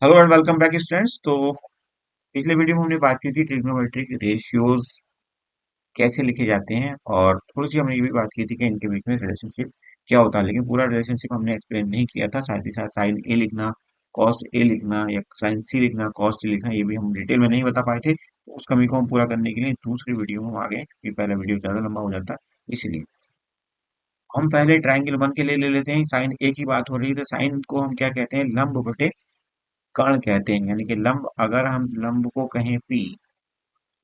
Hello and welcome back students. तो पिछले video में हमने बात की थी ट्रिग्नोमेट्रिक रेशियोज कैसे लिखे जाते हैं, और थोड़ी सी हमने ये भी बात की थी कि इनके बीच में रिलेशनशिप क्या होता है। लेकिन पूरा रिलेशनशिप हमने एक्सप्लेन नहीं किया था। साथ ही साथ साइन ए लिखना, कॉस ए लिखना या साइन सी लिखना, कॉस सी लिखना, ये भी हम डिटेल में नहीं बता पाए थे। तो उस कमी को हम पूरा करने के लिए दूसरी वीडियो में हम आ गए, क्योंकि पहला वीडियो ज्यादा लंबा हो जाता इसलिए। हम पहले ट्राइंगल वन के लिए ले लेते हैं। साइन ए की बात हो रही है तो साइन को हम क्या कहते हैं? लंब बटे कर्ण कहते हैं। यानी कि लंब, अगर हम लंब को कहें पी,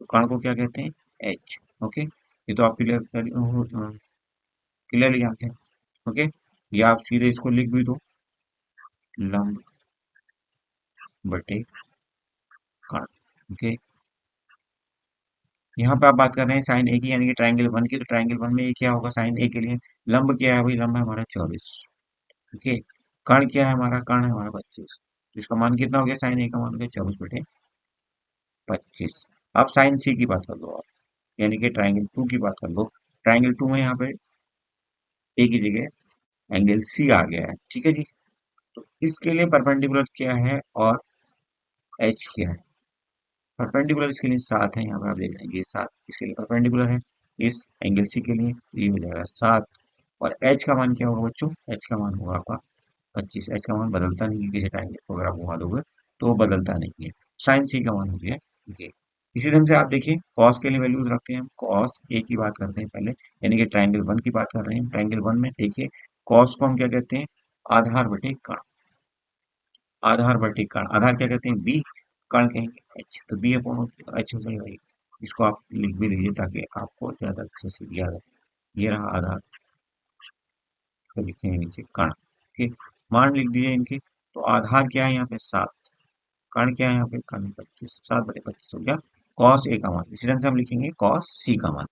तो कर्ण को क्या कहते हैं? एच। ओके, ये तो आप क्लियरली जानते हैं। ओके, या आप सीधे इसको लिख भी दो, लंब बटे कर्ण। ओके, यहाँ पे आप बात कर रहे हैं साइन ए की, यानी कि ट्राइंगल वन की। तो ट्राइंगल वन में ये क्या होगा? साइन ए के लिए लंब क्या है भाई? लंब है हमारा 24। ओके, कर्ण क्या है हमारा? कर्ण है हमारा 25। इसका मान कितना हो गया? साइन ए का मान हो गया 24/25। अब साइन सी की बात कर लो आप, यानी कि ट्राइंगल टू की बात कर लो। ट्राइंगल टू में यहाँ पे ए की जगह एंगल सी आ गया है। ठीक है जी। तो इसके लिए परपेंडिकुलर क्या है और एच क्या है? परपेंडिकुलर इसके लिए 7 है। यहाँ पे आप देख रहे हैं ये 7 इसके लिए परपेंडिकुलर है। इस एंगल सी के लिए ये हो जाएगा 7। और एच का मान क्या होगा बच्चों? एच का मान होगा आपका 25। एच का मान बदलता नहीं है, किसी टाइम को अगर आप घुमा दोगे तो वो बदलता नहीं है। साइन सी का मान हो गया ये। इसी ढंग से आप देखिए, कॉस के लिए वैल्यूज रखते हैं हम। कॉस ए की बात करते हैं पहले, यानी कि ट्राइंगल वन की बात कर रहे हैं। ट्राइंगल वन में देखिए, कॉस को हम क्या कहते हैं? आधार बटे कर्ण। आधार बटे कर्ण, आधार क्या कहते हैं? बी, कर्ण कहेंगे एच। तो बी अपॉन एच हो जाएगा ये। इसको आप लिख भी लीजिए ताकि आपको ज्यादा अच्छे से याद है। ये रहा आधार, तो लिखेंगे नीचे कर्ण। ठीक, मान लिख दिए इनके। तो आधार क्या है यहाँ पे? 7। कर्ण क्या है यहाँ पे? कर्ण 25। 7/25 हो गया कॉस ए का मान। इसी ढंग से हम लिखेंगे कॉस सी का मान।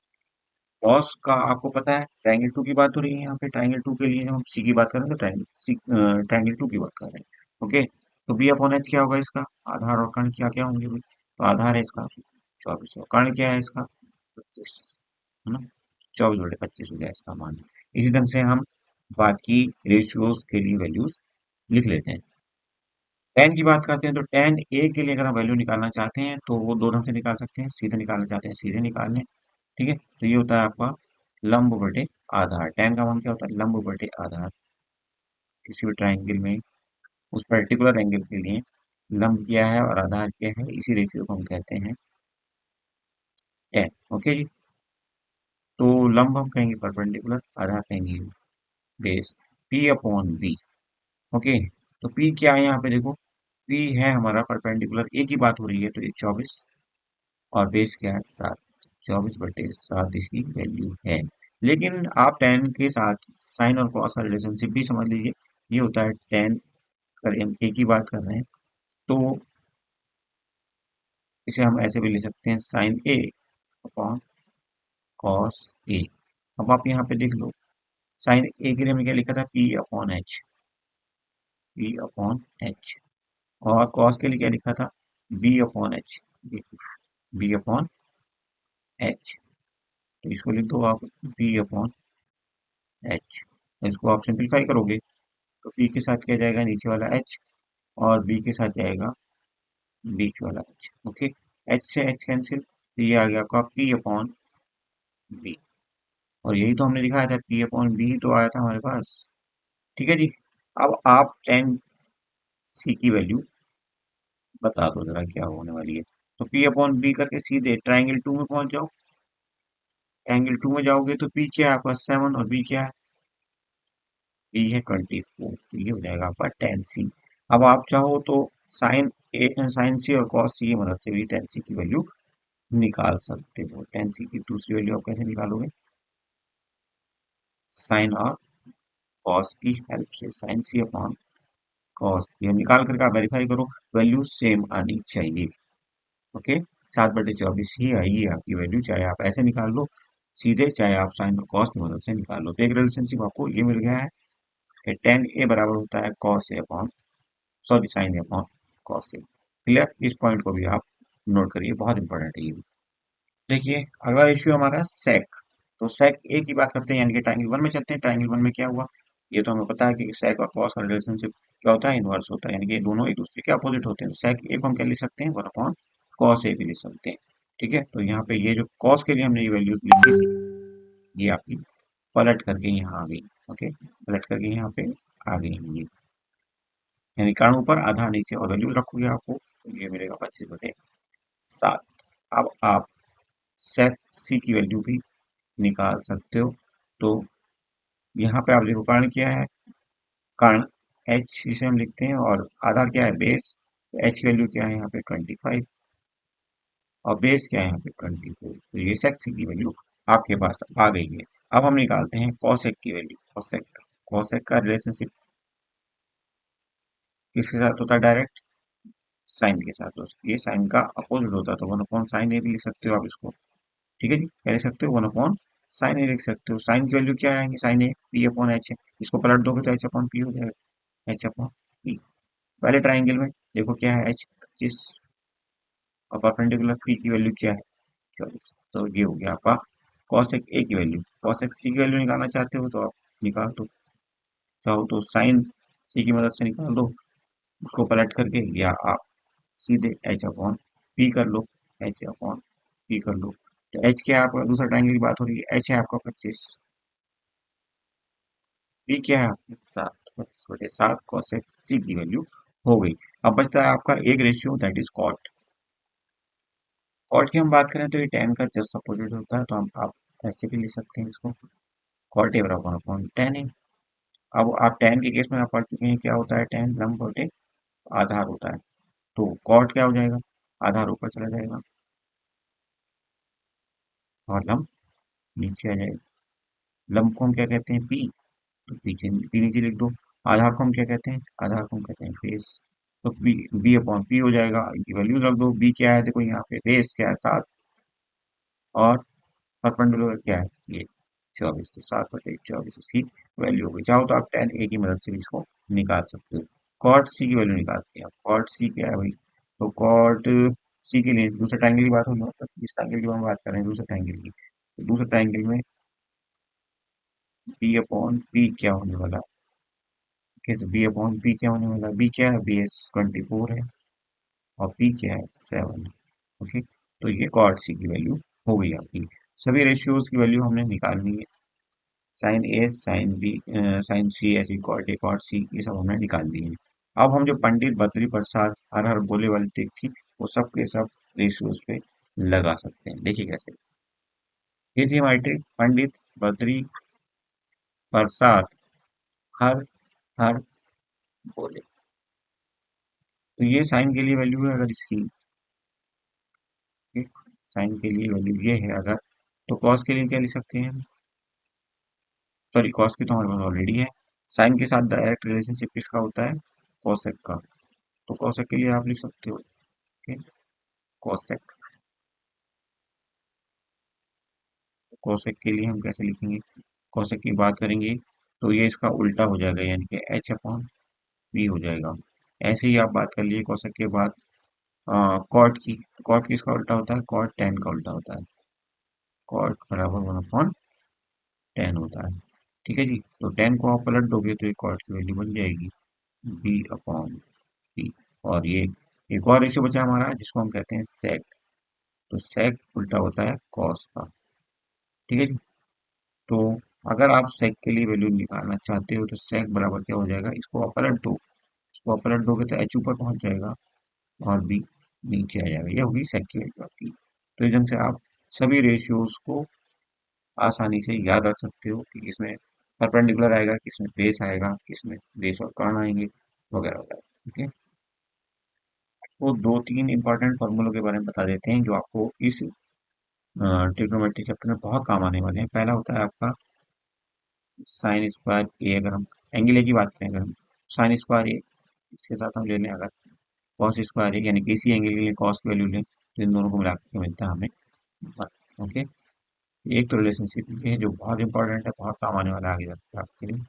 कॉस का आपको पता है, ट्राइंगल टू की बात हो रही है यहाँ पे। ट्राइंगल टू के लिए जब हम सी की बात करें तो ट्राइंगल टू की बात कर रहे हैं। ओके, तो बी अपॉन एच क्या होगा इसका? आधार और कर्ण क्या क्या होंगे भाई? तो आधार है इसका 24, और कर्ण क्या है इसका? 25, है ना? 24/25 हो गया इसका मान। इसी ढंग से हम बाकी रेशियोज के लिए वैल्यूज लिख लेते हैं। टेन की बात करते हैं तो टेन ए के लिए अगर हम वैल्यू निकालना चाहते हैं तो वो दो ढंग से निकाल सकते हैं। सीधे निकालना चाहते हैं, सीधे निकाल लें। ठीक है, तो ये होता है आपका लंब बटे आधार। टेन का मान क्या होता है? लंब बटे आधार। किसी भी ट्राइंगल में उस पर्टिकुलर एंगल के लिए लंब क्या है और आधार क्या है, इसी रेशियो को हम कहते हैं टेन। ओके जी। तो लंब हम कहेंगे परपेंडिकुलर, आधार कहेंगे base, P upon B. Okay, तो पी क्या है यहाँ पे? देखो, पी है हमारा परपेंडिकुलर, ए की बात हो रही है तो ये 24, और बेस क्या है? 7। 24/7 इसकी वैल्यू है। लेकिन आप टेन के साथ साइन और कॉस का रिलेशनशिप भी समझ लीजिए। ये होता है टेन, अगर हम ए की बात कर रहे हैं तो इसे हम ऐसे भी लिख सकते हैं, sign A upon cos A. अब आप यहाँ पे देख लो, साइन ए के लिए हमने क्या लिखा था? P upon H. P upon H. और कॉस के लिए क्या लिखा था? B upon H. B upon H. तो इसको लिख दो आप, बी अपॉन एच। इसको आप सिंप्लीफाई करोगे तो पी के साथ क्या जाएगा? नीचे वाला एच, और बी के साथ जाएगा बीच वाला एच। ओके, एच से एच कैंसिल, तो ये आ गया आपका पी अपॉन बी। और यही तो हमने दिखाया था, पी अपॉन बी तो आया था हमारे पास। ठीक है जी। अब आप टेन सी की वैल्यू बता दो जरा क्या होने वाली है। तो पी अपॉन बी करके सीधे ट्राइंगल टू में पहुंच जाओ। ट्राइंगल टू में जाओगे तो पी क्या है आपका? 7, और बी क्या है? बी है 24। तो ये हो जाएगा आपका टेन सी। अब आप चाहो तो साइन ए, साइन सी और कॉस सी की मदद से भी टेन सी की वैल्यू निकाल सकते हो। टेन सी की दूसरी वैल्यू आप कैसे निकालोगे? साइन और कॉस की हेल्प से, साइन सी अपॉन कॉस, ये निकाल करके आप वेरीफाई करो, वैल्यू सेम आनी चाहिए। ओके, 7/24 ही आएगी आपकी वैल्यू, चाहे आप ऐसे निकाल लो सीधे, चाहे आप साइन और कॉस की मदद से निकाल लो। तो एक रिलेशनशिप आपको ये मिल गया है कि टेन ए बराबर होता है cos A upon, sorry, sign A upon cos A. Clear? इस पॉइंट को भी आप नोट करिए, बहुत इंपॉर्टेंट है ये भी। देखिए, अगला इश्यू हमारा सेक। तो सेक ए की बात करते हैं, यानी कि ट्राइंगल वन में चलते हैं। ट्राइंगल वन में क्या हुआ? ये तो हमें पता है कि sec और cos का रिलेशनशिप क्या होता है, इनवर्स होता है, यानी कि ये दोनों एक दूसरे के अपोजिट होते हैं। sec a को हम क्या लिख सकते हैं, 1 अपॉन cos a भी लिख सकते हैं। ठीक है, तो यहाँ पे ये जो cos के लिए हमने ये वैल्यूज लिखी थी, ये आपकी पलट करके यहाँ आ गई। ओके, पलट करके यहाँ पे आ गई ये, यानी कारण ऊपर आधा नीचे, और वैल्यूज रखोगे आपको तो ये मिलेगा 25/7। अब आप sec c की वैल्यू भी निकाल सकते हो। तो यहाँ पे आप देखो कारण क्या है, कारण h इसे हम लिखते हैं, और आधार क्या है, बेस। तो h की वैल्यू क्या है यहाँ पे 25, और बेस क्या है यहाँ पे 24। तो ये sec c की वैल्यू आपके पास आ गई है। अब हम निकालते हैं cosec की वैल्यू। cosec का रिलेशनशिप किसके साथ होता है, डायरेक्ट साइन के साथ। तो ये साइन का अपोजिट होता है, तो 1/sin a भी लिख सकते हो आप इसको। ठीक है जी, क्या लिख सकते हो, 1/sin a लिख सकते हो। साइन की वैल्यू क्या आएंगे, साइन ए p/h है, इसको पलट दोगे तो h/p हो जाएगा, h/p। पहले ट्राइंगल में देखो क्या है, h 25, और परपेंडिकुलर p की वैल्यू क्या है, 24। तो ये हो गया आपका cosec a की वैल्यू। cosec c की वैल्यू निकालना चाहते हो तो आप निकाल दो, चाहो तो साइन c की मदद से निकाल दो उसको पलट करके, या आप सीधे h/p कर लो, h/p कर लो। तो h क्या है आपका, दूसरा ट्राइंगल की बात हो रही है, h है आपका 25, p क्या है आपका 7, 25/7 cosec c की वैल्यू हो गई। अब बचता है आपका एक ratio, that is cot. Cot की हम बात करें तो ये tan का जस्ट अपोजिट होता है, तो हम आप ऐसे भी लिख सकते हैं इसको, कॉट ए बराबर अपॉन tan ए। अब आप tan के केस में आप पढ़ चुके हैं क्या होता है, tan लंब बटे आधार होता है। तो कॉट क्या हो जाएगा, आधार ऊपर चला जाएगा और लंब नीचे आ जाएगा। लंब को हम क्या कहते हैं, पी, तो पीछे पी नीचे लिख दो। आधार को हम क्या कहते हैं, आधार को हम कहते हैं बेस। तो बी/पी हो जाएगा, इनकी वैल्यू रख दो। बी क्या है, देखो यहाँ पे बेस क्या है 7, और परपेंडिकुलर क्या है ये 24, तो 7/24 इसकी वैल्यू होगी। चाहो तो आप tan ए की मदद से भी इसको निकाल सकते हो। कॉट सी की वैल्यू निकालते हैं, कॉट सी क्या है भाई, तो कॉट सी के लिए दूसरे ट्रायंगल की बात होगी, मतलब इस ट्रायंगल की हम बात कर रहे हैं, दूसरे ट्रायंगल की। तो दूसरे ट्रायंगल में b/p क्या होने वाला है, ठीक है, तो b/p क्या होने वाला है, b क्या है, bs 24 है, और p क्या है 7 है। ओके, तो ये कॉट सी की वैल्यू हो गई आपकी। सभी रेशियोज की वैल्यू हमने निकालनी है, साइन ए, साइन बी, साइन सी, ऐसी कॉट ए, कॉट सी, ये सब हमने निकाल दिए हैं। अब हम जो पंडित बद्री प्रसाद हर हर बोले वाली ट्रिक थी, वो सब के सब रेशियोज पे लगा सकते हैं। देखिए कैसे, ये थी हमारी ट्रिक, पंडित बद्री प्रसाद हर हर बोले। तो ये साइन के लिए वैल्यू है, अगर इसकी साइन के लिए वैल्यू ये है अगर, तो कॉस के लिए क्या लिख सकते हैं, सॉरी कॉस की तो हमारे पास ऑलरेडी है। साइन के साथ डायरेक्ट रिलेशनशिप किसका होता है, कॉसेक का। तो कॉसेक के लिए आप लिख सकते हो, कॉसेक। कॉसेक के लिए हम कैसे लिखेंगे, कॉसेक की बात करेंगे तो ये इसका उल्टा हो जाएगा, यानी कि h/p हो जाएगा। ऐसे ही आप बात कर लिए कॉसेक के बाद कॉट की। कॉट किसका उल्टा होता है, कॉट tan का उल्टा होता है, कॉट बराबर 1/tan होता है। ठीक है जी, तो tan को आप पलट दोगे तो ये कॉट की वैल्यू बन जाएगी b/p। और ये एक और रेशियो बचा हमारा जिसको हम कहते हैं सेक। तो सेक उल्टा होता है कॉस का। ठीक है जी, तो अगर आप सेक के लिए वैल्यू निकालना चाहते हो तो सेक बराबर क्या हो जाएगा, इसको आप पलट दो, इसको आप पलट दोगे तो एच ऊपर पहुंच जाएगा और बी नीचे आ जाएगा, ये होगी सेक की वैल्यू आपकी। तो इस ढंग से आप सभी रेशियोज को आसानी से याद रख सकते हो कि किसमें परपेंडिकुलर आएगा, किसमें बेस आएगा, किसमें बेस और कर्ण आएंगे, वगैरह वगैरह। ठीक है, तो दो तीन इंपॉर्टेंट फॉर्मूलों के बारे में बता देते हैं जो आपको इस ट्रिग्नोमेट्री चैप्टर में बहुत काम आने वाले हैं। पहला होता है आपका साइन स्क्वायर ए, अगर हम एंगल ए की बात करें, अगर हम साइन स्क्वायर ए, इसके साथ हम ले लें अगर कॉस स्क्वायर ए, यानी कि इसी एंगल के लिए कॉस की वैल्यू लें, तो इन दोनों को मिला के मिलता है हमें। ओके, एक तो रिलेशनशिप ये है जो बहुत इंपॉर्टेंट है, बहुत काम आने वाला है आगे जाके आपके लिए।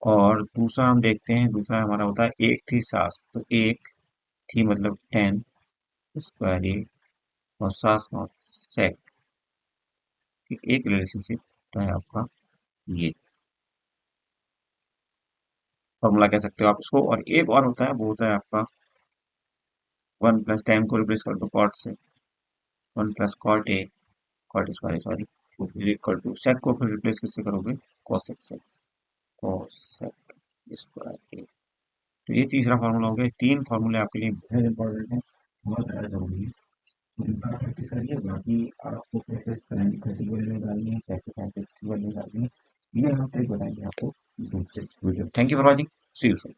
और दूसरा हम देखते हैं, दूसरा हमारा होता है एक थी सास। तो एक थी मतलब टेन स्क्वायर ए, और सास नॉट सेक। एक रिलेशनशिप होता है आपका ये। फॉर्मूला कह सकते हो आप इसको। और एक और होता है, वो होता है आपका 1 + tan को रिप्लेस कर दो कॉट से, 1 + cot a, cot square sorry, equal to sec को फिर रिप्लेस किससे करोगे, कोसेक से, कोसेक स्क्वायर a। तो ये तीसरा फॉर्मूला हो गया। 3 फॉर्मूले आपके लिए बहुत इंपॉर्टेंट है, बहुत ज़्यादा जरूरी है। तो इनका प्रैक्टिस करिए। बाकी आपको कैसे साइन 30 की वैल्यू निकालनी है, कैसे साइन 60 की वैल्यू निकालनी है, ये हम ट्रिक बताएंगे आपको दूसरे video. Thank you for watching, see you soon.